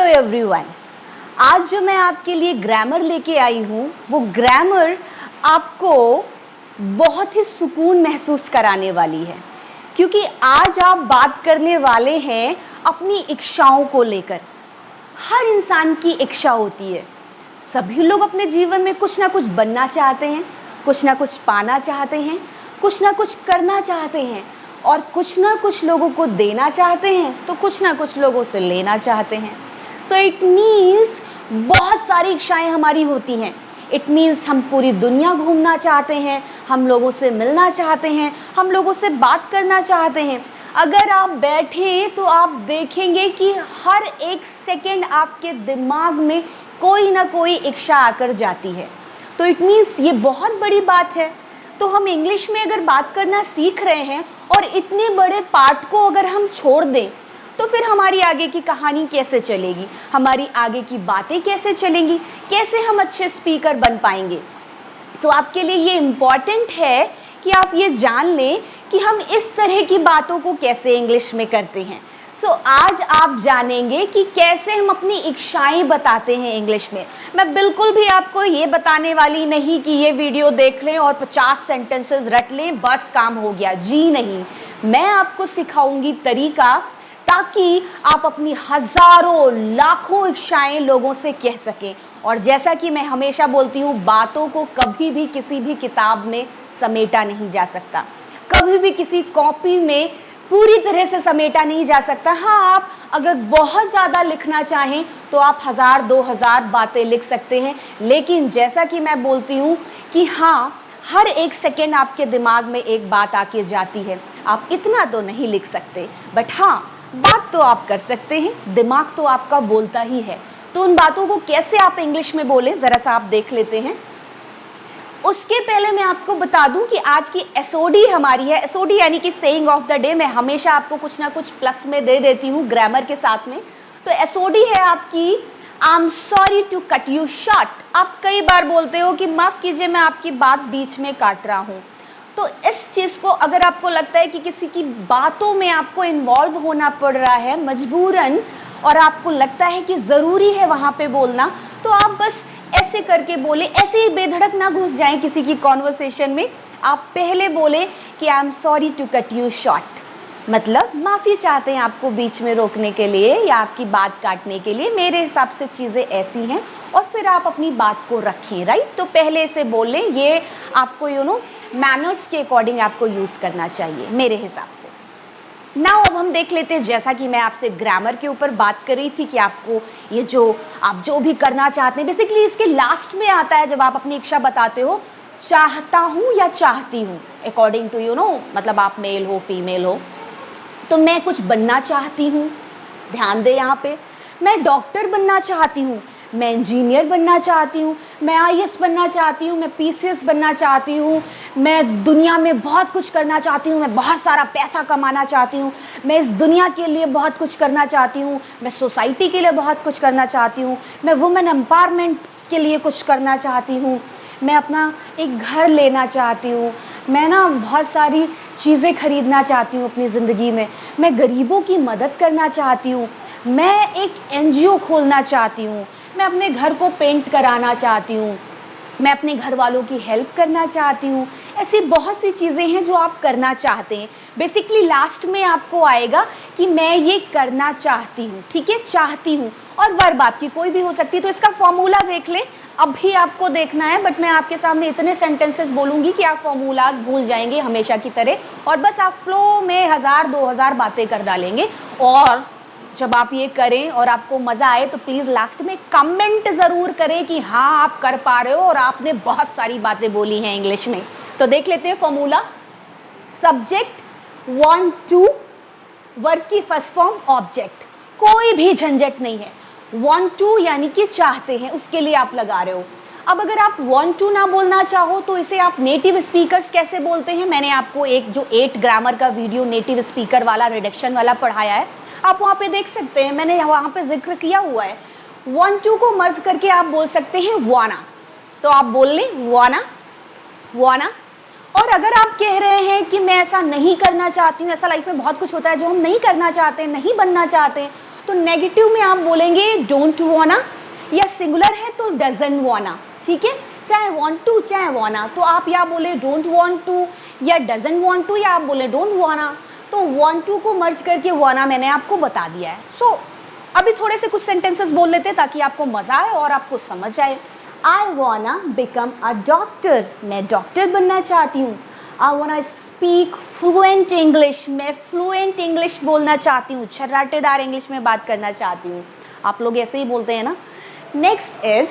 Everyone, आज जो मैं आपके लिए ग्रामर लेके आई हूँ वो ग्रामर आपको बहुत ही सुकून महसूस कराने वाली है, क्योंकि आज आप बात करने वाले हैं अपनी इच्छाओं को लेकर। हर इंसान की इच्छा होती है, सभी लोग अपने जीवन में कुछ ना कुछ बनना चाहते हैं, कुछ ना कुछ पाना चाहते हैं, कुछ ना कुछ करना चाहते हैं और कुछ ना कुछ लोगों को देना चाहते हैं तो कुछ ना कुछ लोगों से लेना चाहते हैं। सो इट मीन्स बहुत सारी इच्छाएं हमारी होती हैं। इट मीन्स हम पूरी दुनिया घूमना चाहते हैं, हम लोगों से मिलना चाहते हैं, हम लोगों से बात करना चाहते हैं। अगर आप बैठें तो आप देखेंगे कि हर एक सेकंड आपके दिमाग में कोई ना कोई इच्छा आकर जाती है। तो इट मीन्स ये बहुत बड़ी बात है। तो हम इंग्लिश में अगर बात करना सीख रहे हैं और इतने बड़े पार्ट को अगर हम छोड़ दें तो फिर हमारी आगे की कहानी कैसे चलेगी, हमारी आगे की बातें कैसे चलेंगी, कैसे हम अच्छे स्पीकर बन पाएंगे। सो आपके लिए ये इम्पॉर्टेंट है कि आप ये जान लें कि हम इस तरह की बातों को कैसे इंग्लिश में करते हैं। सो आज आप जानेंगे कि कैसे हम अपनी इच्छाएं बताते हैं इंग्लिश में। मैं बिल्कुल भी आपको ये बताने वाली नहीं कि ये वीडियो देख लें और 50 सेंटेंसेस रट लें बस काम हो गया, जी नहीं। मैं आपको सिखाऊंगी तरीका ताकि आप अपनी हजारों लाखों इच्छाएं लोगों से कह सकें। और जैसा कि मैं हमेशा बोलती हूँ, बातों को कभी भी किसी भी किताब में समेटा नहीं जा सकता, कभी भी किसी कॉपी में पूरी तरह से समेटा नहीं जा सकता। हाँ, आप अगर बहुत ज़्यादा लिखना चाहें तो आप 1000-2000 बातें लिख सकते हैं, लेकिन जैसा कि मैं बोलती हूँ कि हाँ, हर एक सेकेंड आपके दिमाग में एक बात आके जाती है। आप इतना तो नहीं लिख सकते, बट हाँ, बात तो आप कर सकते हैं, दिमाग तो आपका बोलता ही है। तो उन बातों को कैसे आप इंग्लिश में बोलें, ज़रा सा आप देख लेते हैं। उसके पहले मैं आपको बता दूं कि आज की एसओडी हमारी है। एसओडी यानी कि सेइंग ऑफ द डे। मैं हमेशा आपको कुछ ना कुछ प्लस में दे देती हूँ ग्रामर के साथ में। तो एसओडी है आपकी, I am sorry to cut you short. आप कई बार बोलते हो कि माफ़ कीजिए मैं आपकी बात बीच में काट रहा हूँ। तो इस चीज़ को अगर आपको लगता है कि किसी की बातों में आपको इन्वॉल्व होना पड़ रहा है मजबूरन, और आपको लगता है कि ज़रूरी है वहाँ पे बोलना, तो आप बस ऐसे करके बोले, ऐसे ही बेधड़क ना घुस जाएं किसी की कॉन्वर्सेशन में। आप पहले बोले कि I am sorry to cut you short, मतलब माफ़ी चाहते हैं आपको बीच में रोकने के लिए या आपकी बात काटने के लिए, मेरे हिसाब से चीज़ें ऐसी हैं, और फिर आप अपनी बात को रखें। राइट, तो पहले से बोल लें, ये आपको मैनर्स के अकॉर्डिंग आपको यूज़ करना चाहिए मेरे हिसाब से। नाउ अब हम देख लेते हैं, जैसा कि मैं आपसे ग्रामर के ऊपर बात कर रही थी कि आपको ये आप जो भी करना चाहते हैं, बेसिकली इसके लास्ट में आता है जब आप अपनी इच्छा बताते हो, चाहता हूँ या चाहती हूँ, अकॉर्डिंग टू मतलब आप मेल हो फीमेल हो। तो मैं कुछ बनना चाहती हूँ, ध्यान दे यहाँ पे, मैं डॉक्टर बनना चाहती हूँ, मैं इंजीनियर बनना चाहती हूँ, मैं आईएएस बनना चाहती हूँ, मैं पीसीएस बनना चाहती हूँ, मैं दुनिया में बहुत कुछ करना चाहती हूँ, मैं बहुत सारा पैसा कमाना चाहती हूँ, मैं इस दुनिया के लिए बहुत कुछ करना चाहती हूँ, मैं सोसाइटी के लिए बहुत कुछ करना चाहती हूँ, मैं वुमेन एम्पावरमेंट के लिए कुछ करना चाहती हूँ, मैं अपना एक घर लेना चाहती हूँ, मैं बहुत सारी चीज़ें खरीदना चाहती हूँ अपनी ज़िंदगी में, मैं गरीबों की मदद करना चाहती हूँ, मैं एक एनजीओ खोलना चाहती हूँ, मैं अपने घर को पेंट कराना चाहती हूँ, मैं अपने घर वालों की हेल्प करना चाहती हूँ। ऐसी बहुत सी चीज़ें हैं जो आप करना चाहते हैं। बेसिकली लास्ट में आपको आएगा कि मैं ये करना चाहती हूँ, ठीक है, चाहती हूँ, और वर्ब आपकी कोई भी हो सकती है। तो इसका फॉर्मूला देख लें, अभी आपको देखना है, बट मैं आपके सामने इतने सेंटेंसेस बोलूँगी कि आप फॉर्मूलाज भूल जाएंगे हमेशा की तरह, और बस आप फ्लो में 1000-2000 बातें कर डालेंगे। और जब आप ये करें और आपको मज़ा आए तो प्लीज़ लास्ट में कमेंट ज़रूर करें कि हाँ आप कर पा रहे हो और आपने बहुत सारी बातें बोली हैं इंग्लिश में। तो देख लेते हैं formula. Subject want to, verb की फर्स्ट फॉर्म ऑब्जेक्ट, कोई भी झंझट नहीं है। want to यानी कि चाहते हैं, उसके लिए आप लगा रहे हो। अब अगर आप want to ना बोलना चाहो तो इसे आप नेटिव स्पीकर्स कैसे बोलते हैं, मैंने आपको एक जो 8 ग्रामर का वीडियो नेटिव स्पीकर वाला, रिडक्शन वाला पढ़ाया है, आप वहाँ पे देख सकते हैं, मैंने वहाँ पे जिक्र किया हुआ है। want to को मर्ज करके आप बोल सकते हैं wanna, तो आप बोल लें wanna, wanna। और अगर आप कह रहे हैं कि मैं ऐसा नहीं करना चाहती हूँ, ऐसा लाइफ में बहुत कुछ होता है जो हम नहीं करना चाहते, नहीं बनना चाहते, तो नेगेटिव में आप बोलेंगे डोंट वाना, या सिंगुलर है तो डजंट वाना, ठीक है। चाहे वांट टू चाहे वाना, तो आप या बोले डोंट वांट टू या डजंट वांट टू, या आप बोले डोंट वाना। तो वांट टू को मर्ज करके वाना मैंने आपको बता दिया है। सो अभी थोड़े से कुछ सेंटेंसेस बोल लेते हैं ताकि आपको मजा आए और आपको समझ आए। आई वाना बिकम अ डॉक्टर, मैं डॉक्टर बनना चाहती हूँ। आई वाना स्पीक फ्लुएंट इंग्लिश, मैं फ्लुएंट इंग्लिश बोलना चाहती हूँ, छर्राटेदार इंग्लिश में बात करना चाहती हूँ। आप लोग ऐसे ही बोलते हैं ना। नेक्स्ट इज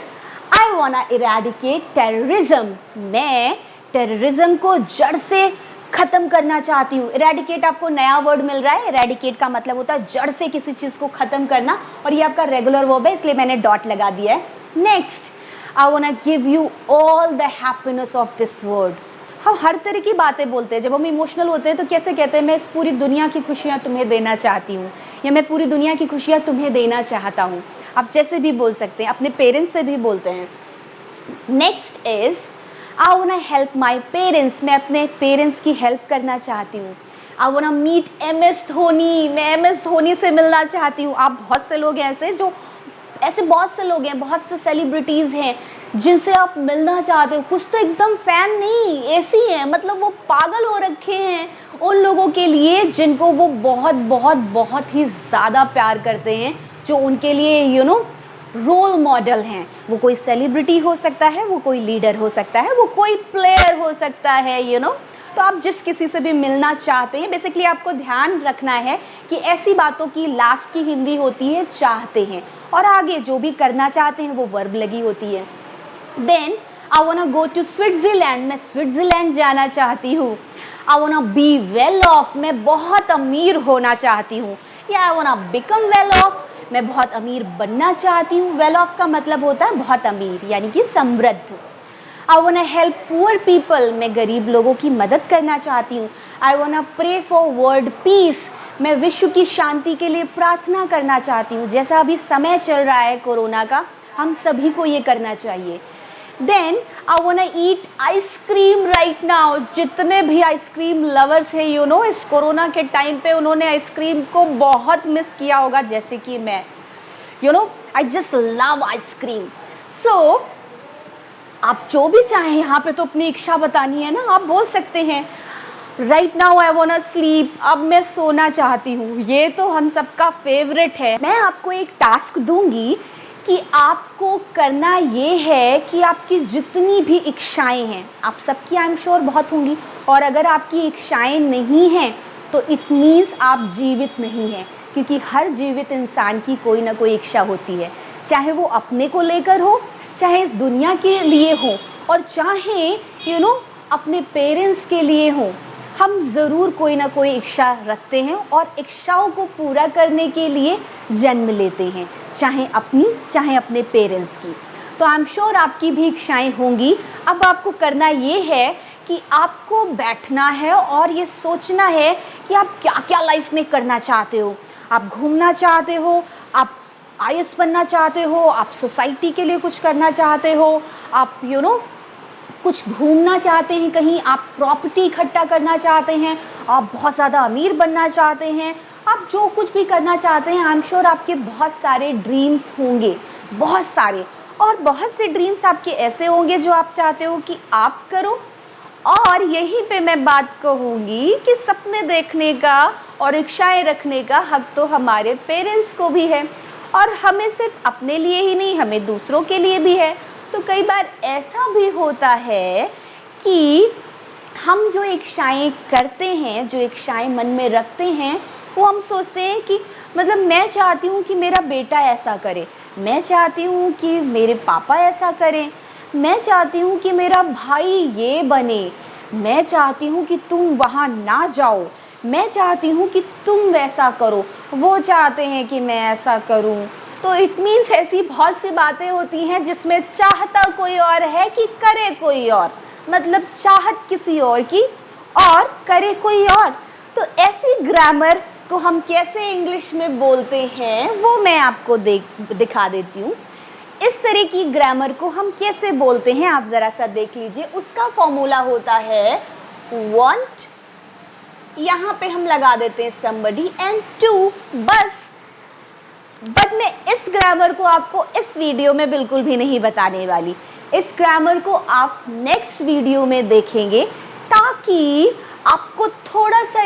आई वाना इरेडिकेट टेररिज्म, मैं टेररिज्म को जड़ से खत्म करना चाहती हूँ। इरेडिकेट आपको नया वर्ड मिल रहा है। इरेडिकेट का मतलब होता है जड़ से किसी चीज को खत्म करना, और ये आपका रेगुलर वर्ब है इसलिए मैंने डॉट लगा दिया है। Next, I want to give you all the happiness of this world. हम हर तरह की बातें बोलते हैं। जब हम इमोशनल होते हैं तो कैसे कहते हैं, मैं इस पूरी दुनिया की खुशियाँ तुम्हें देना चाहती हूँ, या मैं पूरी दुनिया की खुशियाँ तुम्हें देना चाहता हूँ। आप जैसे भी बोल सकते हैं, अपने पेरेंट्स से भी बोलते हैं। Next is I want to help my parents, मैं अपने पेरेंट्स की हेल्प करना चाहती हूँ। I want to meet MS Dhoni, मैं MS धोनी से मिलना चाहती हूँ। आप बहुत से लोग हैं ऐसे बहुत से लोग हैं, बहुत से सेलिब्रिटीज़ हैं जिनसे आप मिलना चाहते हो। कुछ तो एकदम फैन नहीं, ऐसी हैं, मतलब वो पागल हो रखे हैं उन लोगों के लिए जिनको वो बहुत बहुत बहुत ही ज़्यादा प्यार करते हैं, जो उनके लिए रोल मॉडल हैं। वो कोई सेलिब्रिटी हो सकता है, वो कोई लीडर हो सकता है, वो कोई प्लेयर हो सकता है। तो आप जिस किसी से भी मिलना चाहते हैं, बेसिकली आपको ध्यान रखना है कि ऐसी बातों की लास्ट की हिंदी होती है चाहते हैं, और आगे जो भी करना चाहते हैं वो वर्ब लगी होती है। Then I want to go to Switzerland, मैं स्विट्जरलैंड जाना चाहती हूँ। I want to be well off, मैं बहुत अमीर होना चाहती हूँ। या I want to become well off, मैं बहुत अमीर बनना चाहती हूँ। वेल ऑफ का मतलब होता है बहुत अमीर, यानी कि समृद्ध। I want to help poor people, मैं गरीब लोगों की मदद करना चाहती हूँ। I want to pray for world peace, मैं विश्व की शांति के लिए प्रार्थना करना चाहती हूँ। जैसा अभी समय चल रहा है कोरोना का, हम सभी को ये करना चाहिए। Then I want to eat ice cream right now, जितने भी आइसक्रीम लवर्स हैं इस कोरोना के टाइम पे उन्होंने आइसक्रीम को बहुत मिस किया होगा, जैसे कि मैं आई जस्ट लव आइसक्रीम। सो आप जो भी चाहें, यहाँ पे तो अपनी इच्छा बतानी है ना, आप बोल सकते हैं right now I want to sleep, अब मैं सोना चाहती हूँ। ये तो हम सबका फेवरेट है। मैं आपको एक टास्क दूंगी कि आपको करना ये है कि आपकी जितनी भी इच्छाएं हैं, आप सबकी आई एम श्योर बहुत होंगी, और अगर आपकी इच्छाएं नहीं हैं तो इट मीन्स आप जीवित नहीं हैं, क्योंकि हर जीवित इंसान की कोई ना कोई इच्छा होती है, चाहे वो अपने को लेकर हो, चाहे इस दुनिया के लिए हो, और चाहे अपने पेरेंट्स के लिए हो। हम ज़रूर कोई ना कोई इच्छा रखते हैं और इच्छाओं को पूरा करने के लिए जन्म लेते हैं, चाहे अपनी चाहे अपने पेरेंट्स की। तो आई एम श्योर आपकी भी इच्छाएं होंगी। अब आपको करना ये है कि आपको बैठना है और ये सोचना है कि आप क्या क्या लाइफ में करना चाहते हो। आप घूमना चाहते हो, आप IAS बनना चाहते हो, आप सोसाइटी के लिए कुछ करना चाहते हो, आप कुछ घूमना चाहते हैं कहीं, आप प्रॉपर्टी इकट्ठा करना चाहते हैं, आप बहुत ज़्यादा अमीर बनना चाहते हैं, आप जो कुछ भी करना चाहते हैं, आई एम श्योर आपके बहुत सारे ड्रीम्स होंगे, बहुत सारे, और बहुत से ड्रीम्स आपके ऐसे होंगे जो आप चाहते हो कि आप करो। और यहीं पे मैं बात कहूँगी कि सपने देखने का और इच्छाएं रखने का हक तो हमारे पेरेंट्स को भी है, और हमें सिर्फ अपने लिए ही नहीं, हमें दूसरों के लिए भी है। तो कई बार ऐसा भी होता है कि हम जो इच्छाएं करते हैं, जो इच्छाएं मन में रखते हैं, वो हम सोचते हैं कि मतलब मैं चाहती हूँ कि मेरा बेटा ऐसा करे, मैं चाहती हूँ कि मेरे पापा ऐसा करें, मैं चाहती हूँ कि मेरा भाई ये बने, मैं चाहती हूँ कि तुम वहाँ ना जाओ, मैं चाहती हूँ कि तुम वैसा करो, वो चाहते हैं कि मैं ऐसा करूँ। तो इट मीन्स ऐसी बहुत सी बातें होती हैं जिसमें चाहता कोई और है कि करे कोई और, मतलब चाहत किसी और की और करे कोई और। तो ऐसी ग्रामर को हम कैसे इंग्लिश में बोलते हैं वो मैं आपको दिखा देती हूँ। इस तरह की ग्रामर को हम कैसे बोलते हैं आप ज़रा सा देख लीजिए। उसका फॉर्मूला होता है want, यहाँ पे हम लगा देते हैं somebody, and to, बस बट मैं इस ग्रामर को आपको इस वीडियो में बिल्कुल भी नहीं बताने वाली। इस ग्रामर को आप नेक्स्ट वीडियो में देखेंगे ताकि आपको थोड़ा सा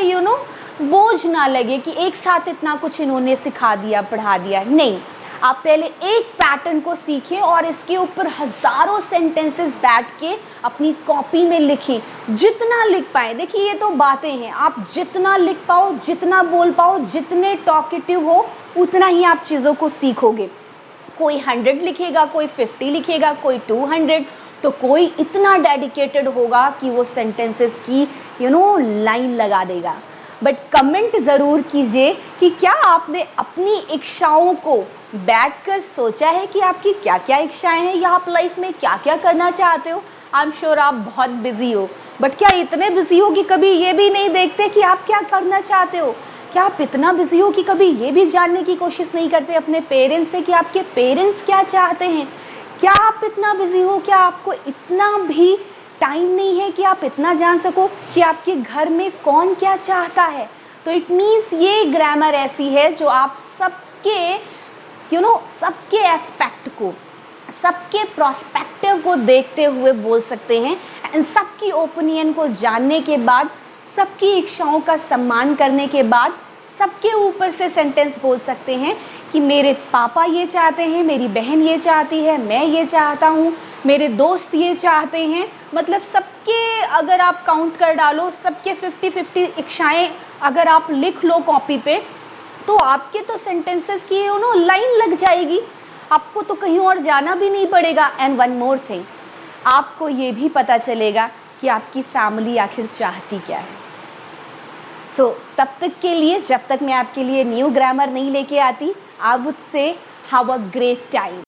बोझ ना लगे कि एक साथ इतना कुछ इन्होंने सिखा दिया, पढ़ा दिया। नहीं, आप पहले एक पैटर्न को सीखें और इसके ऊपर हजारों सेंटेंसेस बैठ के अपनी कॉपी में लिखें, जितना लिख पाए। देखिए ये तो बातें हैं, आप जितना लिख पाओ, जितना बोल पाओ, जितने टॉकेटिव हो, उतना ही आप चीज़ों को सीखोगे। कोई 100 लिखेगा, कोई 50 लिखेगा, कोई 200, तो कोई इतना डेडिकेटेड होगा कि वो सेंटेंसेस की लाइन लगा देगा। बट कमेंट ज़रूर कीजिए कि क्या आपने अपनी इच्छाओं को बैठकर सोचा है कि आपकी क्या क्या इच्छाएं हैं या आप लाइफ में क्या क्या करना चाहते हो। आई एम श्योर आप बहुत बिजी हो, बट क्या इतने बिजी हो कि कभी ये भी नहीं देखते कि आप क्या करना चाहते हो। क्या आप इतना बिजी हो कि कभी ये भी जानने की कोशिश नहीं करते अपने पेरेंट्स से कि आपके पेरेंट्स क्या चाहते हैं। क्या आप इतना बिजी हो, क्या आपको इतना भी टाइम नहीं है कि आप इतना जान सको कि आपके घर में कौन क्या चाहता है। तो इट मीन्स ये ग्रामर ऐसी है जो आप सबके सबके एस्पेक्ट को, सबके प्रोस्पेक्टिव को देखते हुए बोल सकते हैं एंड सबकी ओपिनियन को जानने के बाद, सबकी इच्छाओं का सम्मान करने के बाद सबके ऊपर से सेंटेंस बोल सकते हैं कि मेरे पापा ये चाहते हैं, मेरी बहन ये चाहती है, मैं ये चाहता हूँ, मेरे दोस्त ये चाहते हैं। मतलब सबके अगर आप काउंट कर डालो, सबके 50-50 इच्छाएं अगर आप लिख लो कॉपी पे, तो आपके तो सेंटेंसेस की लाइन लग जाएगी। आपको तो कहीं और जाना भी नहीं पड़ेगा। एंड वन मोर थिंग, आपको ये भी पता चलेगा कि आपकी फैमिली आखिर चाहती क्या है। सो तब तक के लिए, जब तक मैं आपके लिए न्यू ग्रामर नहीं लेके आती, I would say have a great time.